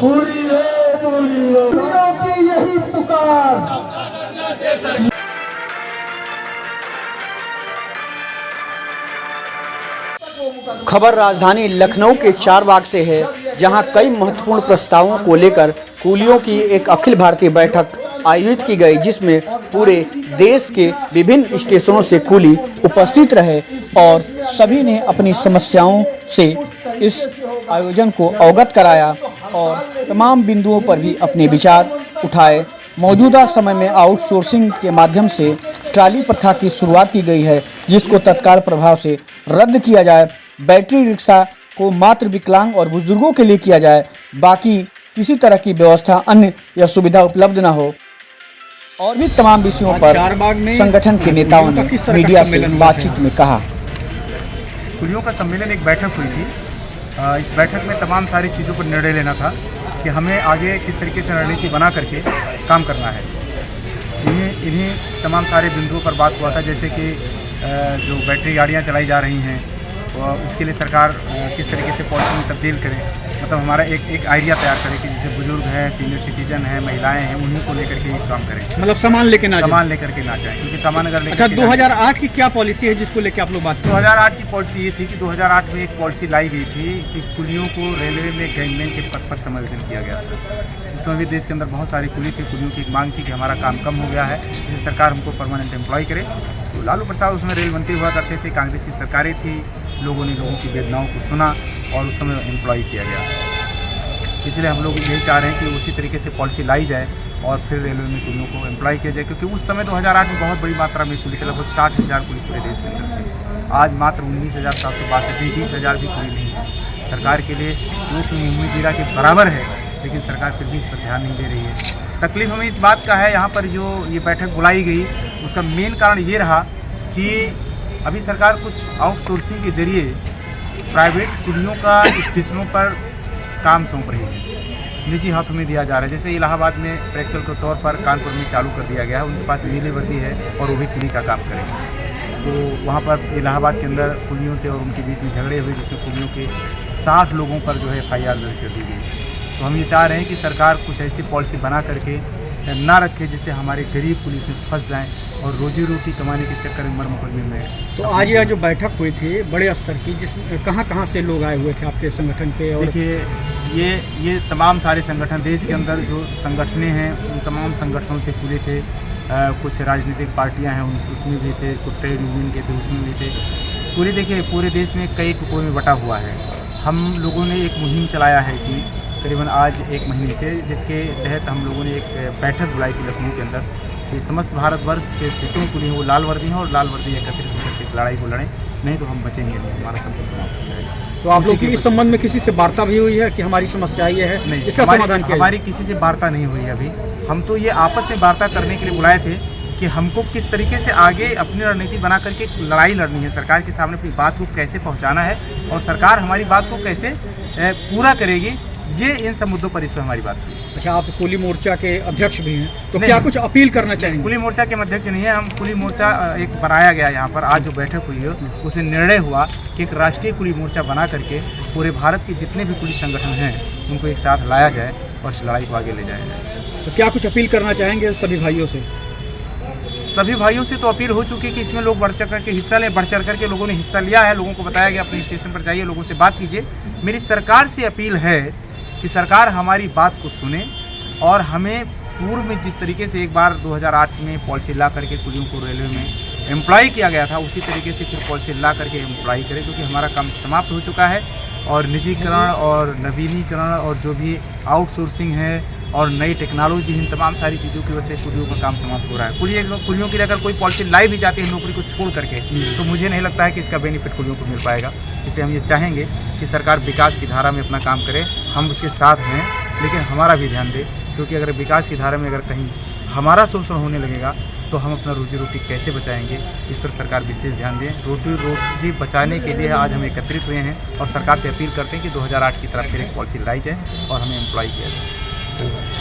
कुलियों की यही पुकार। खबर राजधानी लखनऊ के चारबाग से है, जहां कई महत्वपूर्ण प्रस्तावों को लेकर कुलियों की एक अखिल भारतीय बैठक आयोजित की गई, जिसमें पूरे देश के विभिन्न स्टेशनों से कुली उपस्थित रहे और सभी ने अपनी समस्याओं से इस आयोजन को अवगत कराया और तमाम बिंदुओं पर भी अपने विचार उठाए। मौजूदा समय में आउटसोर्सिंग के माध्यम से ट्राली प्रथा की शुरुआत की गई है, जिसको तत्काल प्रभाव से रद्द किया जाए। बैटरी रिक्शा को मात्र विकलांग और बुजुर्गों के लिए किया जाए, बाकी किसी तरह की व्यवस्था अन्य या सुविधा उपलब्ध न हो। और भी तमाम विषयों पर संगठन के नेताओं ने मीडिया से बातचीत में कहा। कुलियों का सम्मेलन एक बैठक हुई थी। इस बैठक में तमाम सारी चीज़ों पर निर्णय लेना था कि हमें आगे किस तरीके से रणनीति बना करके काम करना है। इन्हीं तमाम सारे बिंदुओं पर बात हुआ था, जैसे कि जो बैटरी गाड़ियां चलाई जा रही हैं उसके लिए सरकार किस तरीके से पॉलिसी में तब्दील करे, मतलब हमारा एक आइडिया तैयार करे कि जैसे बुजुर्ग हैं, सीनियर सिटीजन हैं, महिलाएं हैं, उन्हीं को लेकर के काम करें, मतलब सामान लेकर ना जाए, क्योंकि सामान अगर लेकर। अच्छा, 2008 की क्या पॉलिसी है जिसको लेकर आप लोग बात? 2008 की पॉलिसी ये थी कि 2008 में एक पॉलिसी लाई गई थी कि कुलियों को रेलवे में गैंगमैन के पद पर समायोजन किया गया था। उस समय भी देश के अंदर बहुत सारी कुली थी। कुलियों की एक मांग थी कि हमारा काम कम हो गया है, जिससे सरकार हमको परमानेंट एम्प्लॉय करे। तो लालू प्रसाद उसमें रेल मंत्री हुआ करते थे, कांग्रेस की सरकारें थी, लोगों ने लोगों की वेदनाओं को सुना और उस समय एम्प्लॉय किया गया। इसलिए हम लोग यही चाह रहे हैं कि उसी तरीके से पॉलिसी लाई जाए और फिर रेलवे में कुलियों को एम्प्लॉय किया जाए, क्योंकि उस समय 2008 में बहुत बड़ी मात्रा में कुली, लगभग 60,000 कुली पूरे देश के अंदर थी। आज मात्र 19,762, 20,000 भी कुली नहीं है। सरकार के लिए वो तो मुँह जीरा के बराबर है, लेकिन सरकार फिर भी इस पर ध्यान नहीं दे रही है। तकलीफ हमें इस बात का है, यहाँ पर जो ये बैठक बुलाई गई उसका मेन कारण ये रहा कि अभी सरकार कुछ आउटसोर्सिंग के जरिए प्राइवेट कुलियों का स्टेशनों पर काम सौंप रही है, निजी हाथों में दिया जा रहा है। जैसे इलाहाबाद में प्रैक्टिकल के तौर पर कानपुर में चालू कर दिया गया है, उनके पास नीली वर्दी है और वो भी कुली का काम करेंगे। तो वहाँ पर इलाहाबाद के अंदर कुलियों से और उनके बीच में झगड़े हुए, जिसमें कुलियों के 60 लोगों पर जो है FIR दर्ज कर दी गई। तो हम ये चाह रहे हैं कि सरकार कुछ ऐसी पॉलिसी बना करके ना रखे जिससे हमारे गरीब पुलिस में फंस जाएं और रोजी रोटी कमाने के चक्कर में मरमुकदमे में। तो आज यह जो बैठक हुई थी बड़े स्तर की, जिसमें कहाँ से लोग आए हुए थे आपके संगठन के? और देखिए, ये तमाम सारे संगठन, देश के अंदर जो संगठनें हैं उन तमाम संगठनों से खुले थे। कुछ राजनीतिक पार्टियां हैं उसमें भी थे, कुछ ट्रेड यूनियन के थे उसमें भी थे। पूरे देश में कई टुकड़ों में बटा हुआ है। हम लोगों ने एक मुहिम चलाया है इसमें करीबन आज 1 महीने से, जिसके तहत हम लोगों ने एक बैठक बुलाई थी लखनऊ के अंदर कि समस्त भारतवर्ष के जितने कुली हैं वो लाल वर्दी हैं और लाल वर्दी एकत्रित होकर इस लड़ाई को लड़ें, नहीं तो हम बचेंगे नहीं, हमारा सब कुछ समाप्त हो जाएगा। तो आप लोग की इस संबंध में किसी से वार्ता भी हुई है कि हमारी समस्या ये है? नहीं, इसका समाधान क्या? हमारी किसी से वार्ता नहीं हुई है अभी। हम तो ये आपस में वार्ता करने के लिए बुलाए थे कि हमको किस तरीके से आगे अपनी रणनीति बना करके लड़ाई लड़नी है, सरकार के सामने अपनी बात को कैसे पहुँचाना है और सरकार हमारी बात को कैसे पूरा करेगी, ये इन सब मुद्दों पर इस पर हमारी बात हुई। अच्छा, आप कुली मोर्चा के अध्यक्ष भी हैं, तो क्या कुछ अपील करना चाहेंगे? कुली मोर्चा के अध्यक्ष नहीं है, हम कुली मोर्चा एक बनाया गया यहाँ पर। आज जो बैठक हुई है उसमें निर्णय हुआ कि एक राष्ट्रीय कुली मोर्चा बना करके पूरे भारत के जितने भी कुली संगठन हैं उनको एक साथ लाया जाए और इस लड़ाई को आगे ले जाया जाए। तो क्या कुछ अपील करना चाहेंगे सभी भाइयों से? सभी भाइयों से तो अपील हो चुकी है कि इसमें लोग बढ़ चढ़ करके हिस्सा लें। बढ़ चढ़ करके लोगों ने हिस्सा लिया है, लोगों को बताया गया अपने स्टेशन पर जाइए, लोगों से बात कीजिए। मेरी सरकार से अपील है कि सरकार हमारी बात को सुने और हमें पूर्व में जिस तरीके से एक बार 2008 में पॉलिसी ला करके कुलियों को रेलवे में एम्प्लॉय किया गया था, उसी तरीके से फिर पॉलिसी ला करके एम्प्लॉय करें, क्योंकि हमारा काम समाप्त हो चुका है और निजीकरण और नवीनीकरण और जो भी आउटसोर्सिंग है और नई टेक्नोलॉजी, इन तमाम सारी चीज़ों की वजह से कुलियों का काम समाप्त हो रहा है। कुलियों के लिए अगर कोई पॉलिसी लाई भी जाती है नौकरी को छोड़ करके, तो मुझे नहीं लगता है कि इसका बेनिफिट कुलियों को मिल पाएगा। इसलिए हम ये चाहेंगे कि सरकार विकास की धारा में अपना काम करे, हम उसके साथ हैं, लेकिन हमारा भी ध्यान दे, क्योंकि अगर विकास की धारा में अगर कहीं हमारा शोषण होने लगेगा तो हम अपना रोजी रोटी कैसे बचाएंगे, इस पर सरकार विशेष ध्यान दें। रोजी बचाने के लिए आज हम एकत्रित हुए हैं और सरकार से अपील करते हैं कि 2008 की तरफ फिर एक पॉलिसी लाई जाए और हमें एम्प्लॉय किया जाए।